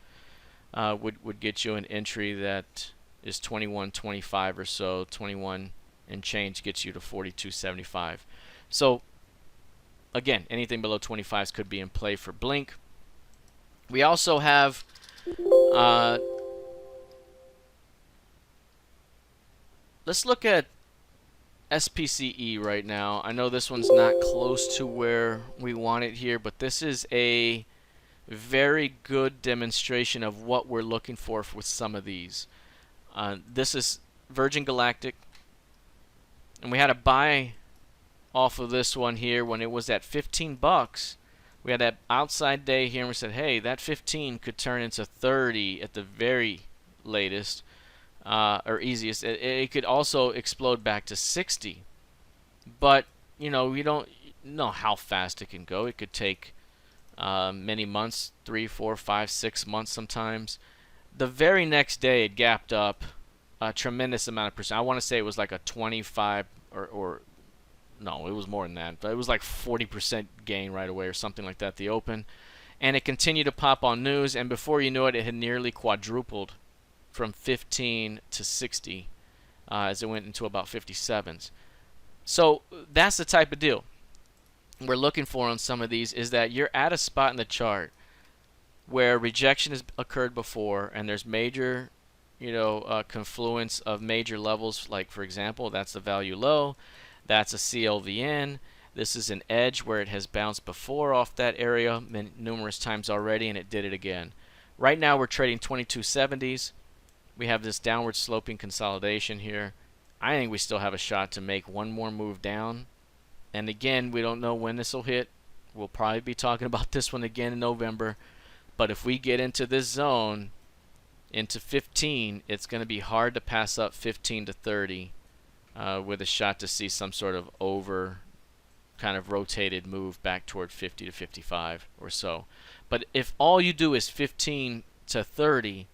S1: would get you an entry that is 21.25 or so. 21 and change gets you to 42.75. So again, anything below 25s could be in play for Blink. We also have let's look at SPCE right now. I know this one's not close to where we want it here, but this is a very good demonstration of what we're looking for with some of these. This is Virgin Galactic, and we had a buy off of this one here when it was at 15 bucks. We had that outside day here, and we said, hey, that 15 could turn into 30 at the very latest, or easiest. It could also explode back to 60. But, you know, we don't know how fast it can go. It could take many months, 3, 4, 5, 6 months sometimes. The very next day, it gapped up a tremendous amount of percent. I want to say it was like a 25 or no, it was more than that, but it was like 40% gain right away or something like that at the open. And it continued to pop on news, and before you knew it, it had nearly quadrupled from 15 to 60 as it went into about 57s. So that's the type of deal we're looking for on some of these, is that you're at a spot in the chart where rejection has occurred before, and there's major, confluence of major levels. Like, for example, that's the value low, that's a CLVN. This is an edge where it has bounced before off that area numerous times already, and it did it again. Right now we're trading 2270s. We have this downward sloping consolidation here. I think we still have a shot to make one more move down. And again, we don't know when this will hit. We'll probably be talking about this one again in November. But if we get into this zone, into 15, it's going to be hard to pass up 15 to 30 with a shot to see some sort of over kind of rotated move back toward 50 to 55 or so. But if all you do is 15 to 30,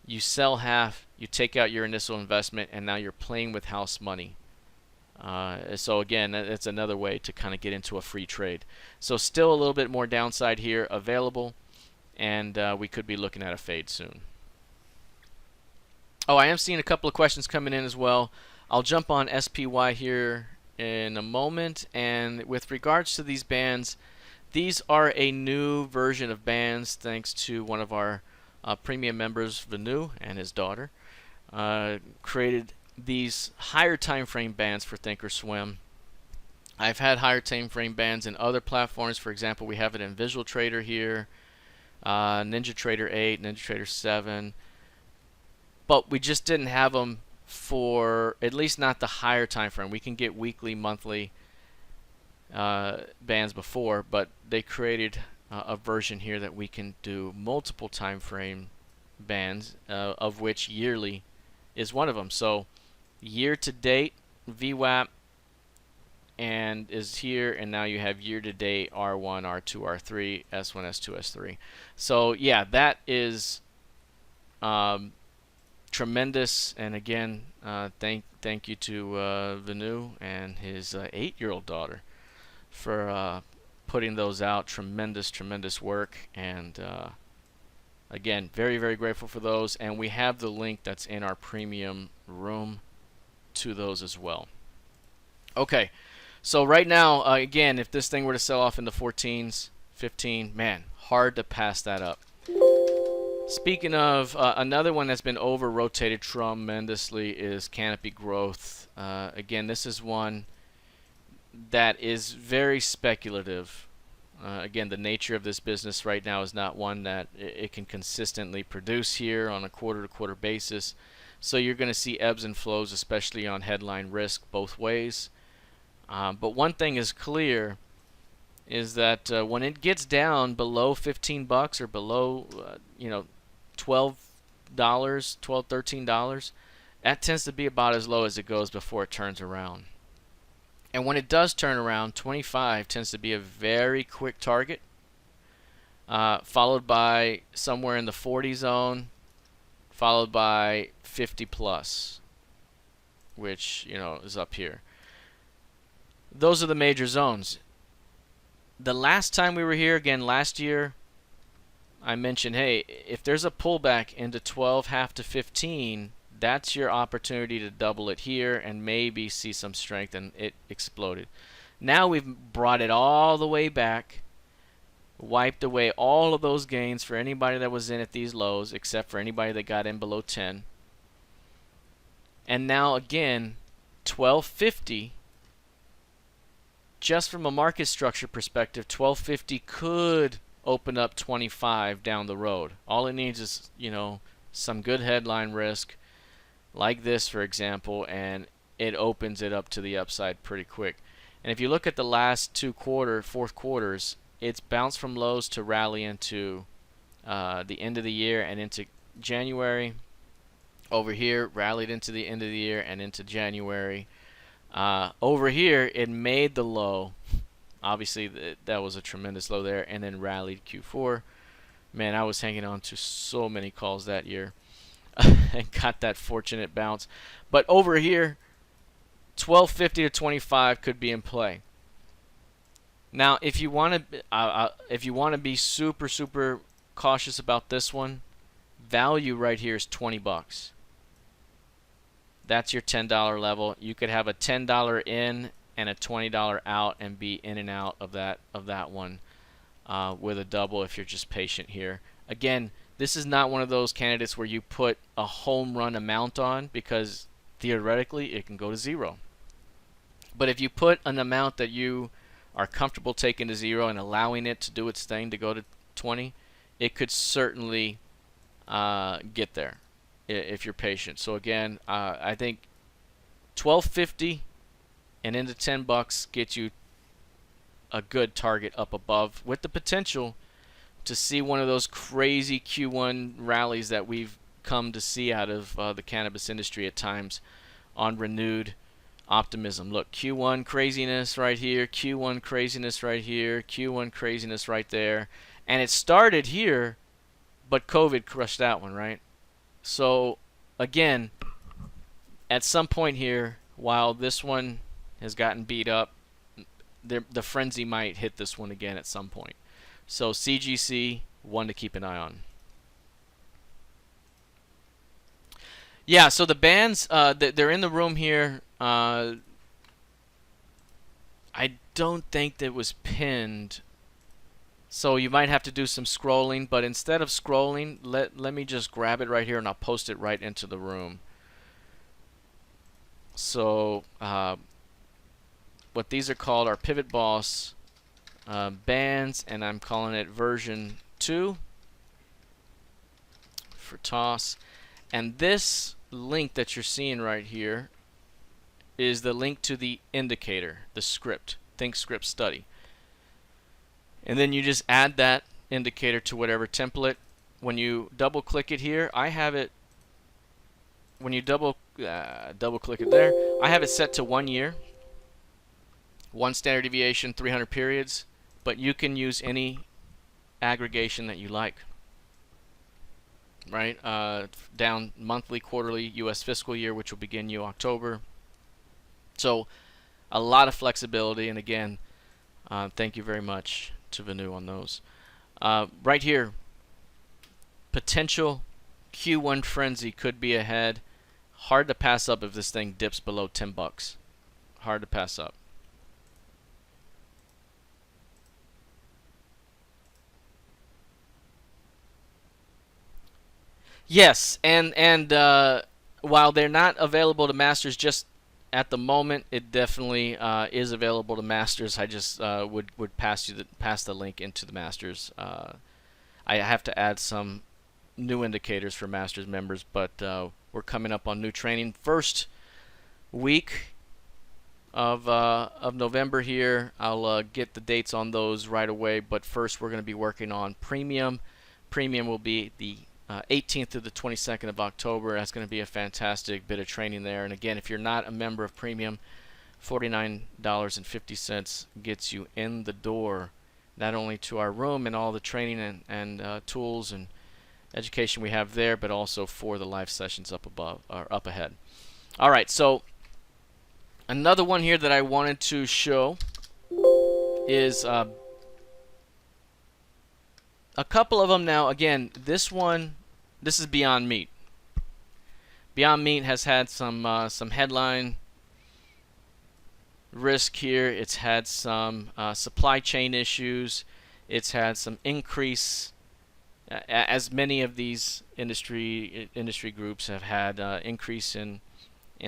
S1: you sell half, you take out your initial investment, and now you're playing with house money. So again, that's another way to kind of get into a free trade. So still a little bit more downside here available, and we could be looking at a fade soon. Oh, I am seeing a couple of questions coming in as well. I'll jump on SPY here in a moment, and with regards to these bands, these are a new version of bands thanks to one of our premium members, Vanu, and his daughter. Created these higher time frame bands for Thinkorswim. I've had higher time frame bands in other platforms. For example, we have it in Visual Trader here, NinjaTrader 8, NinjaTrader 7, but we just didn't have them for, at least not the higher time frame. We can get weekly, monthly bands before, but they created a version here that we can do multiple time frame bands, of which yearly is one of them. So year to date VWAP and is here, and now you have year to date R1, R2, R3, S1, S2, S3. So yeah, that is tremendous. And again, thank you to Vanu and his 8-year-old daughter for putting those out. Tremendous work, and again, very grateful for those. And we have the link that's in our premium room to those as well. Okay, so right now, again, if this thing were to sell off in the 14s, 15, man, hard to pass that up. Speaking of another one that's been over rotated tremendously is Canopy Growth. Again, this is one that is very speculative. Again, the nature of this business right now is not one that it can consistently produce here on a quarter-to-quarter basis. So you're going to see ebbs and flows, especially on headline risk, both ways. But one thing is clear, is that when it gets down below 15 bucks or below, $12, $12, $13, that tends to be about as low as it goes before it turns around. And when it does turn around, 25 tends to be a very quick target, followed by somewhere in the 40 zone, followed by 50 plus, which is up here. Those are the major zones. the last time we were here, again last year, I mentioned, hey, if there's a pullback into 12 half to 15, that's your opportunity to double it here and maybe see some strength, and it exploded. Now we've brought it all the way back, wiped away all of those gains for anybody that was in at these lows, except for anybody that got in below 10. And now again, 1250, just from a market structure perspective, 1250 could open up 25 down the road. All it needs is, you know, some good headline risk, like this, for example, and it opens it up to the upside pretty quick. And if you look at the last fourth quarters, it's bounced from lows to rally into the end of the year and into January. Over here, rallied into the end of the year and into January. Over here, it made the low. Obviously, that was a tremendous low there, and then rallied Q4. Man, I was hanging on to so many calls that year and got that fortunate bounce. But over here, 1250 to 25 could be in play. Now, if you want to be super cautious about this one, value right here is 20 bucks. That's your $10 level. You could have a $10 in and a $20 out and be in and out of that one with a double if you're just patient here. Again, this is not one of those candidates where you put a home run amount on, because theoretically it can go to zero. But if you put an amount that you are comfortable taking to zero and allowing it to do its thing to go to 20, it could certainly get there if you're patient. So again, I think 1250 and into 10 bucks gets you a good target up above, with the potential to see one of those crazy Q1 rallies that we've come to see out of the cannabis industry at times on renewed optimism. Look, Q1 craziness right here, Q1 craziness right here, Q1 craziness right there. And it started here, but COVID crushed that one, right? So, again, at some point here, while this one has gotten beat up, the frenzy might hit this one again at some point. So, CGC, one to keep an eye on. Yeah, so the bands, they're in the room here. I don't think that was pinned, so you might have to do some scrolling. But instead of scrolling, let me just grab it right here and I'll post it right into the room. So what these are called are PivotBoss bands, and I'm calling it version 2 for toss. And this link that you're seeing right here is the link to the indicator, the script, Think Script Study. And then you just add that indicator to whatever template. When you double click it here, I have it, when you double click it there, I have it set to 1 year, 1 standard deviation, 300 periods, but you can use any aggregation that you like. Right? Down monthly, quarterly, U.S. fiscal year, which will begin you October. So a lot of flexibility, and again, thank you very much to Venu on those. Right here, potential Q1 frenzy could be ahead. Hard to pass up if this thing dips below 10 bucks. Hard to pass up. Yes, and while they're not available to masters just at the moment, it definitely is available to masters. I just would pass the link into the masters. I have to add some new indicators for masters members, but we're coming up on new training. First week of November here. I'll get the dates on those right away, but first we're going to be working on premium. Premium will be the 18th to the 22nd of October. That's going to be a fantastic bit of training there. And again, if you're not a member of Premium, $49.50 gets you in the door, not only to our room and all the training and tools and education we have there, but also for the live sessions up above or up ahead. All right, so another one here that I wanted to show is A couple of them now. Again, this is Beyond Meat. Beyond Meat has had some headline risk here. It's had some supply chain issues. It's had some increase, as many of these industry groups have had increase in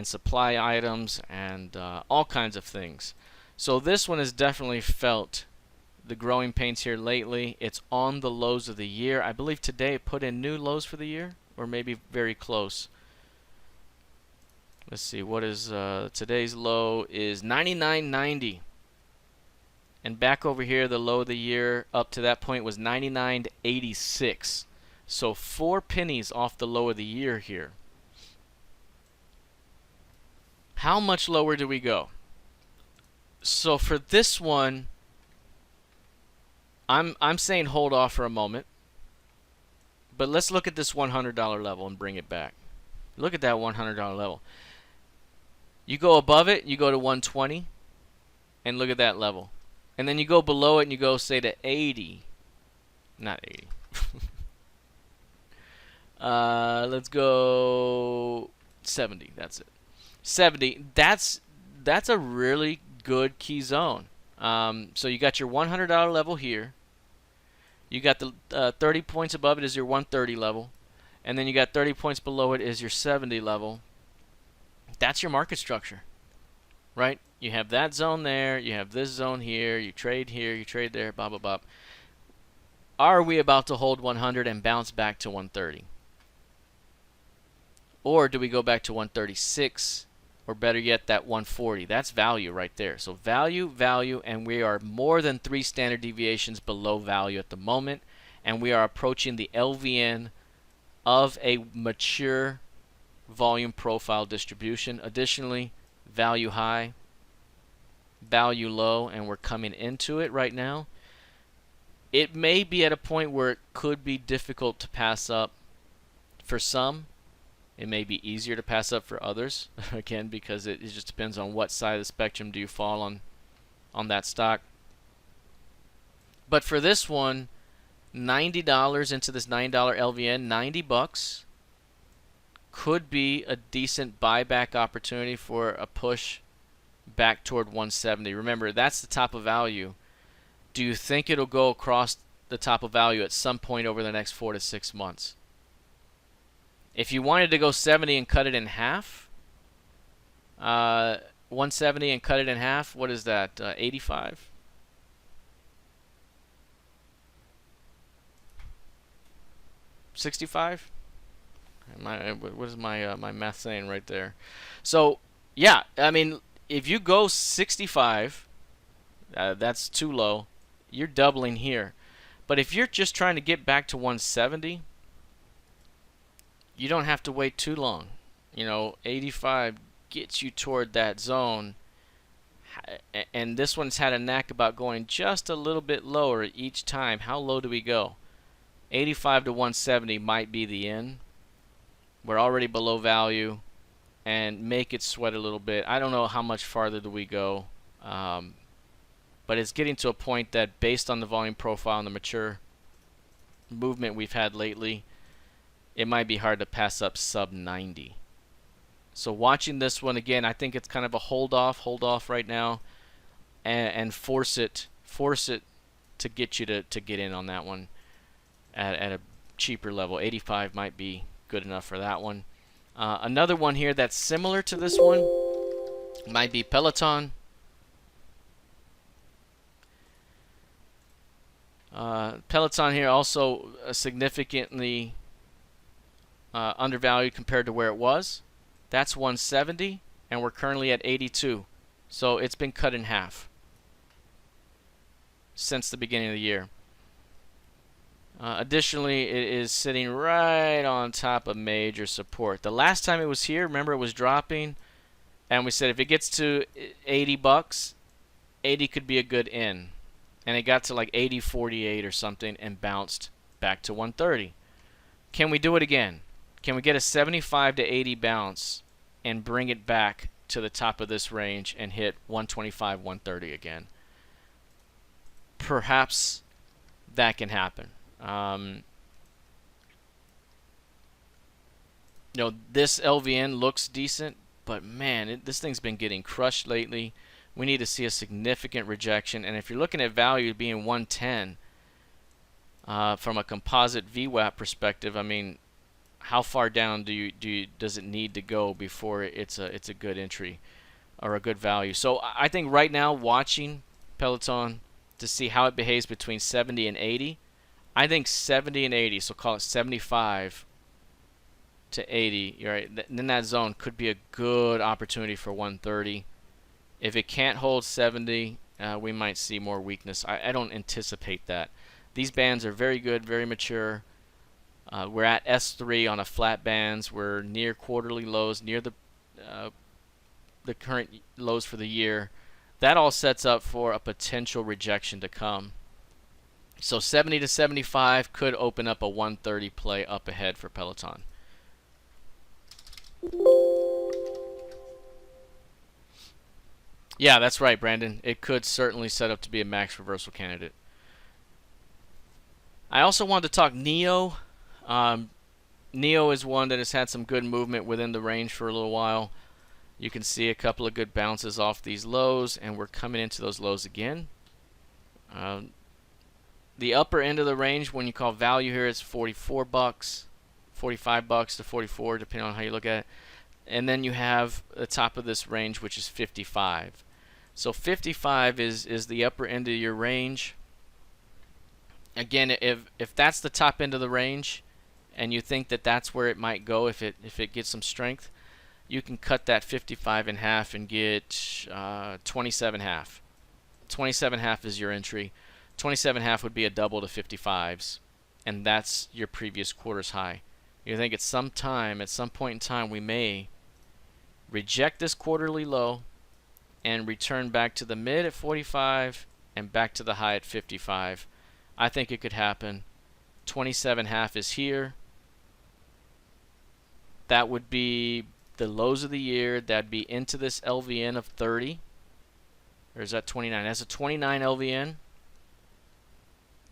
S1: supply items and all kinds of things. So this one has definitely felt the growing pains here lately. It's on the lows of the year. I believe today it put in new lows for the year, or maybe very close. Let's see, what is today's low is 99.90. And back over here, the low of the year up to that point was 99.86. So 4 pennies off the low of the year here. How much lower do we go? So for this one, I'm saying hold off for a moment. But let's look at this $100 level and bring it back. Look at that $100 level. You go above it, you go to 120, and look at that level. And then you go below it and you go, say, to 80. Not 80. Let's go 70. That's it. 70. That's a really good key zone. So you got your $100 level here. You got the 30 points above it is your 130 level. And then you got 30 points below it is your 70 level. That's your market structure, right? You have that zone there, you have this zone here, you trade there, blah, blah, blah. Are we about to hold 100 and bounce back to 130? Or do we go back to 136, or better yet, that 140? That's value right there. So value, value, and we are more than 3 standard deviations below value at the moment, and we are approaching the LVN of a mature volume profile distribution. Additionally, value high, value low, and we're coming into it right now. It may be at a point where it could be difficult to pass up for some. It may be easier to pass up for others, again, because it just depends on what side of the spectrum do you fall on that stock. But for this one, $90 into this $9 LVN, $90 could be a decent buyback opportunity for a push back toward 170. Remember, that's the top of value. Do you think it'll go across the top of value at some point over the next 4 to 6 months? If you wanted to go 70 and cut it in half, 170 and cut it in half, what is that, 85? $65? What is my math saying right there? So, yeah, I mean, if you go 65, that's too low. You're doubling here. But if you're just trying to get back to 170, you don't have to wait too long. 85 gets you toward that zone. And this one's had a knack about going just a little bit lower each time. How low do we go? 85 to 170 might be the end. We're already below value, and make it sweat a little bit. I don't know how much farther do we go, but it's getting to a point that based on the volume profile and the mature movement we've had lately, it might be hard to pass up sub 90. So watching this one again, I think it's kind of a hold off right now, and force it to get you to get in on that one at a cheaper level. 85 might be good enough for that one. Another one here that's similar to this one might be Peloton. Peloton here also significantly undervalued compared to where it was. That's 170, and we're currently at 82. So it's been cut in half since the beginning of the year. Additionally, it is sitting right on top of major support. The last time it was here, remember, it was dropping, and we said if it gets to $80, 80 could be a good in. And it got to like 80.48 or something and bounced back to 130. Can we do it again? Can we get a 75 to 80 bounce and bring it back to the top of this range and hit 125, 130 again? Perhaps that can happen. Um, this LVN looks decent, but man, this thing's been getting crushed lately. We need to see a significant rejection, and if you're looking at value being 110 from a composite VWAP perspective, I mean, how far down does it need to go before it's a good entry or a good value? So I think right now, watching Peloton to see how it behaves between 70 and 80. I think 70 and 80, so call it 75 to 80, right? Then that zone could be a good opportunity for 130. If it can't hold 70, we might see more weakness. I don't anticipate that. These bands are very good, very mature. We're at S3 on a flat bands. We're near quarterly lows, near the current lows for the year. That all sets up for a potential rejection to come. So 70 to 75 could open up a 130 play up ahead for Peloton. Yeah, that's right, Brandon. It could certainly set up to be a max reversal candidate. I also wanted to talk Neo. Neo is one that has had some good movement within the range for a little while. You can see a couple of good bounces off these lows, and we're coming into those lows again. The upper end of the range, when you call value here, is $44, $45 to 44, depending on how you look at it. And then you have the top of this range, which is 55. So 55 is the upper end of your range. Again, if that's the top end of the range, and you think that that's where it might go if it gets some strength, you can cut that 55 in half and get 27.5. 27.5 is your entry. 27.5 would be a double to 55s, and that's your previous quarter's high. You think at some point in time, we may reject this quarterly low and return back to the mid at 45 and back to the high at 55. I think it could happen. 27.5 is here. That would be the lows of the year. That'd be into this LVN of 30. Or is that 29? That's a 29 LVN.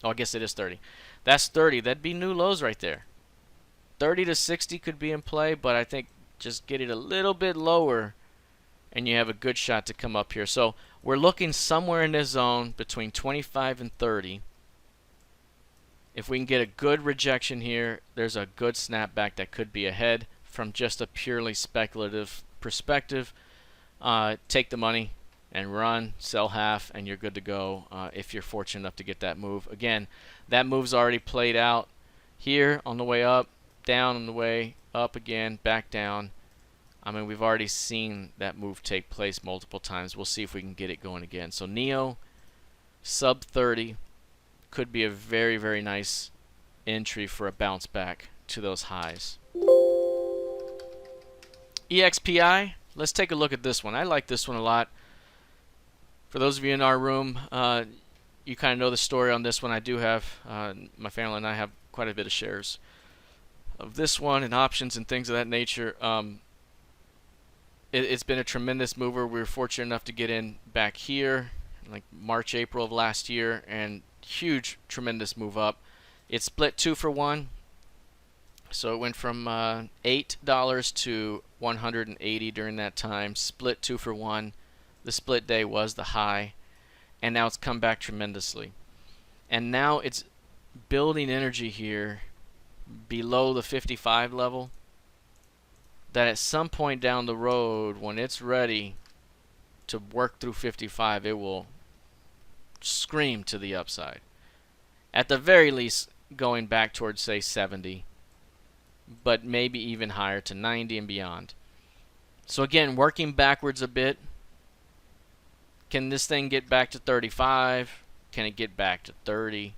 S1: Oh, I guess it is 30. That's 30. That'd be new lows right there. 30 to 60 could be in play, but I think just get it a little bit lower and you have a good shot to come up here. So we're looking somewhere in this zone between 25 and 30. If we can get a good rejection here, there's a good snapback that could be ahead from just a purely speculative perspective. Take the money and run, sell half, and you're good to go if you're fortunate enough to get that move. Again, that move's already played out here on the way up, down on the way up again, back down. I mean, we've already seen that move take place multiple times. We'll see if we can get it going again. So Neo, sub 30, could be a very, very nice entry for a bounce back to those highs. EXPI, let's take a look at this one. I like this one a lot. For those of you in our room, you kind of know the story on this one. I do have, my family and I have quite a bit of shares of this one and options and things of that nature. It's been a tremendous mover. We were fortunate enough to get in back here, like March, April of last year, and huge, tremendous move up. It split 2 for 1. So it went from $8 to $180 during that time. Split 2 for 1. The split day was the high, and now it's come back tremendously. And now it's building energy here below the 55 level, that at some point down the road, when it's ready to work through 55, it will scream to the upside. At the very least, going back towards, say, 70, but maybe even higher to 90 and beyond. So again, working backwards a bit. Can this thing get back to 35? Can it get back to 30?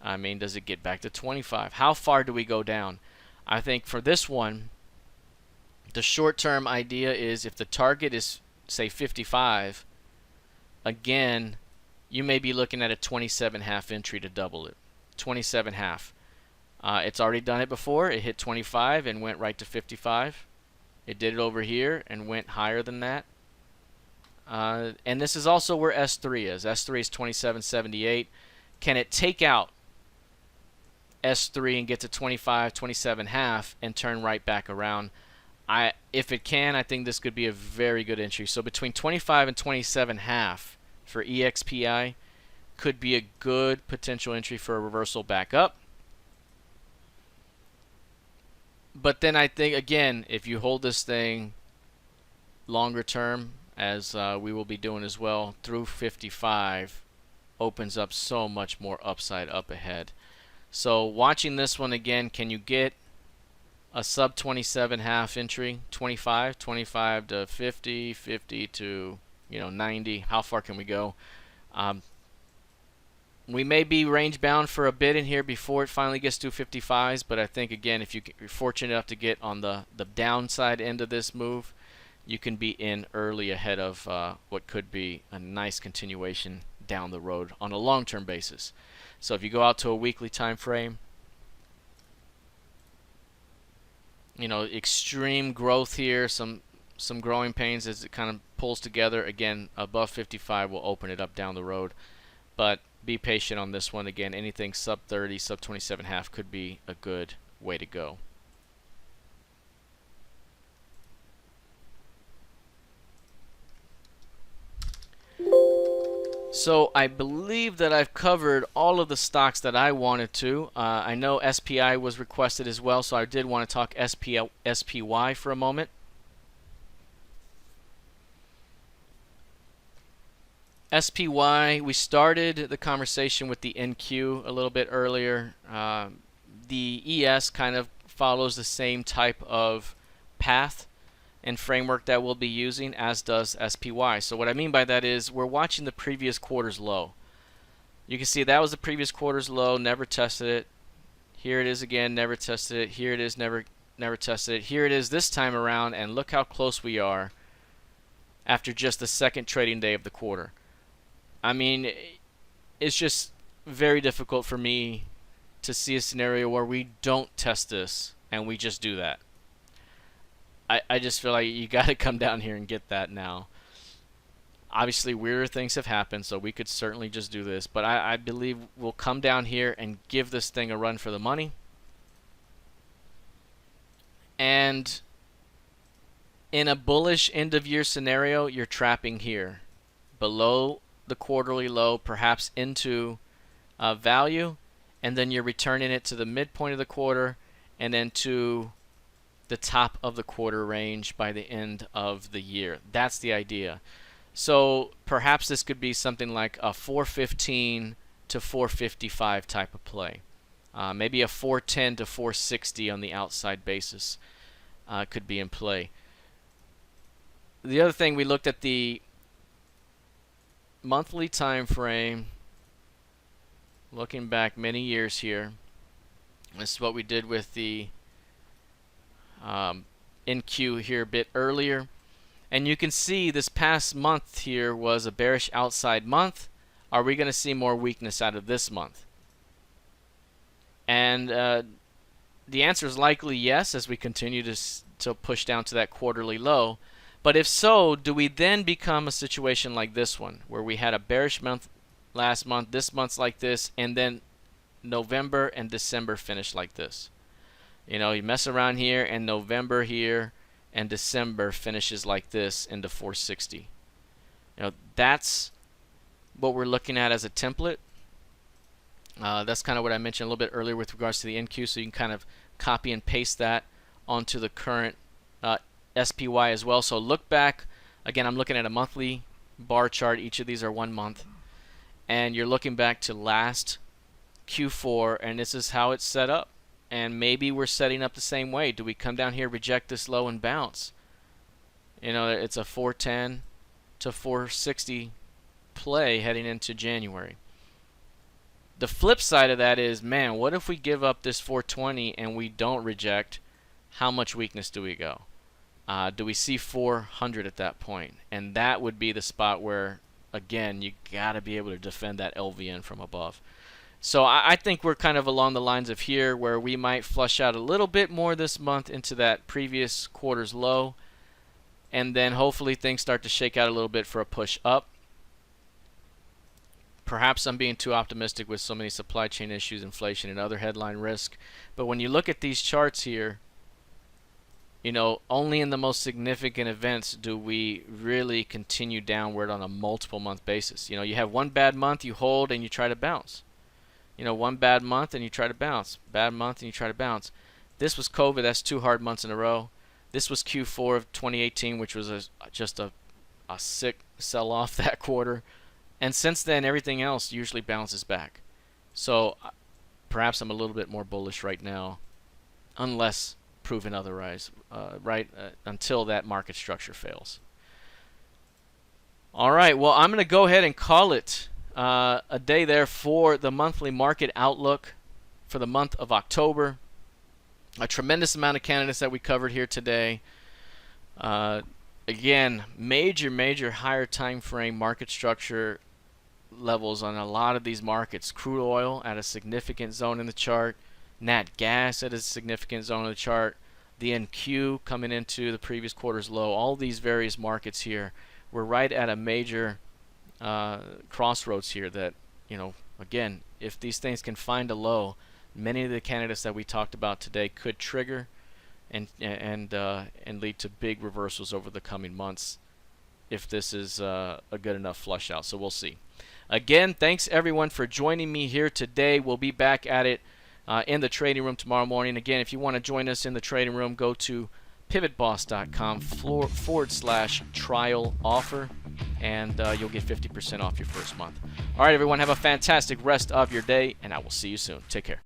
S1: I mean, does it get back to 25? How far do we go down? I think for this one, the short-term idea is if the target is, say, 55, again, you may be looking at a 27.5 entry to double it. 27.5. It's already done it before. It hit 25 and went right to 55. It did it over here and went higher than that. And this is also where S3 is. S3 is 27.78. Can it take out S3 and get to 25, 27.5 and turn right back around. If it can, I think this could be a very good entry. So between 25 and 27.5 for EXPI could be a good potential entry for a reversal back up. But then I think, again, if you hold this thing longer term, as we will be doing as well, through 55, opens up so much more upside up ahead. So watching this one again, can you get a sub 27.5 entry? 25 to 50, 50 to 90. How far can we go? We may be range bound for a bit in here before it finally gets to 55s, but I think again, if you're fortunate enough to get on the downside end of this move, you can be in early ahead of what could be a nice continuation down the road on a long-term basis. So if you go out to a weekly time frame, extreme growth here, some growing pains as it kind of pulls together. Again, above 55 will open it up down the road, but be patient on this one. Again, anything sub 30, sub 27.5 could be a good way to go. So I believe that I've covered all of the stocks that I wanted to. I know SPI was requested as well, so I did want to talk SPY for a moment. SPY, we started the conversation with the NQ a little bit earlier. The ES kind of follows the same type of path and framework that we'll be using, as does SPY. So what I mean by that is we're watching the previous quarter's low. You can see that was the previous quarter's low, never tested it. Here it is again, never tested it. Here it is, never tested it. Here it is this time around, and look how close we are after just the second trading day of the quarter. I mean, it's just very difficult for me to see a scenario where we don't test this and we just do that. I just feel like you got to come down here and get that now. Obviously, weirder things have happened, so we could certainly just do this. But I believe we'll come down here and give this thing a run for the money. And in a bullish end-of-year scenario, you're trapping here. Below the quarterly low, perhaps into value. And then you're returning it to the midpoint of the quarter and then to the top of the quarter range by the end of the year. That's the idea. So perhaps this could be something like a 415 to 455 type of play. Maybe a 410 to 460 on the outside basis could be in play. The other thing, we looked at the monthly time frame, looking back many years here. This is what we did with the NQ here a bit earlier, and you can see this past month here was a bearish outside month. Are we going to see more weakness out of this month? And the answer is likely yes, as we continue to push down to that quarterly low. But if so, do we then become a situation like this one, where we had a bearish month last month, this month's like this, and then November and December finish like this? You mess around here, and November here and December finishes like this into 460. That's what we're looking at as a template. That's kind of what I mentioned a little bit earlier with regards to the NQ, so you can kind of copy and paste that onto the current SPY as well. So look back. Again, I'm looking at a monthly bar chart. Each of these are 1 month. And you're looking back to last Q4, and this is how it's set up. And maybe we're setting up the same way. Do we come down here, reject this low, and bounce? It's a 410 to 460 play heading into January. The flip side of that is, man, what if we give up this 420 and we don't reject? How much weakness do we go? Do we see 400 at that point? And that would be the spot where, again, you got to be able to defend that LVN from above. So I think we're kind of along the lines of here, where we might flush out a little bit more this month into that previous quarter's low, and then hopefully things start to shake out a little bit for a push up. Perhaps I'm being too optimistic with so many supply chain issues, inflation, and other headline risk. But when you look at these charts here, you know, only in the most significant events do we really continue downward on a multiple month basis. You know, you have one bad month, you hold, and you try to bounce. You know, one bad month and you try to bounce. Bad month and you try to bounce. This was COVID. That's 2 hard months in a row. This was Q4 of 2018, which was just a sick sell-off that quarter. And since then, everything else usually bounces back. So perhaps I'm a little bit more bullish right now, unless proven otherwise, until that market structure fails. All right, well, I'm going to go ahead and call it a day there for the monthly market outlook for the month of October. A tremendous amount of candidates that we covered here today. Again, major higher time frame market structure levels on a lot of these markets. Crude oil at a significant zone in the chart. Nat Gas at a significant zone in the chart. The NQ coming into the previous quarter's low. All these various markets here. We're right at a major crossroads here that, you know, again, if these things can find a low, many of the candidates that we talked about today could trigger and lead to big reversals over the coming months if this is a good enough flush out. So we'll see. Again, thanks everyone for joining me here today. We'll be back at it in the trading room tomorrow morning. Again, if you want to join us in the trading room, go to pivotboss.com/trial offer, and you'll get 50% off your first month. All right, everyone, have a fantastic rest of your day, and I will see you soon. Take care.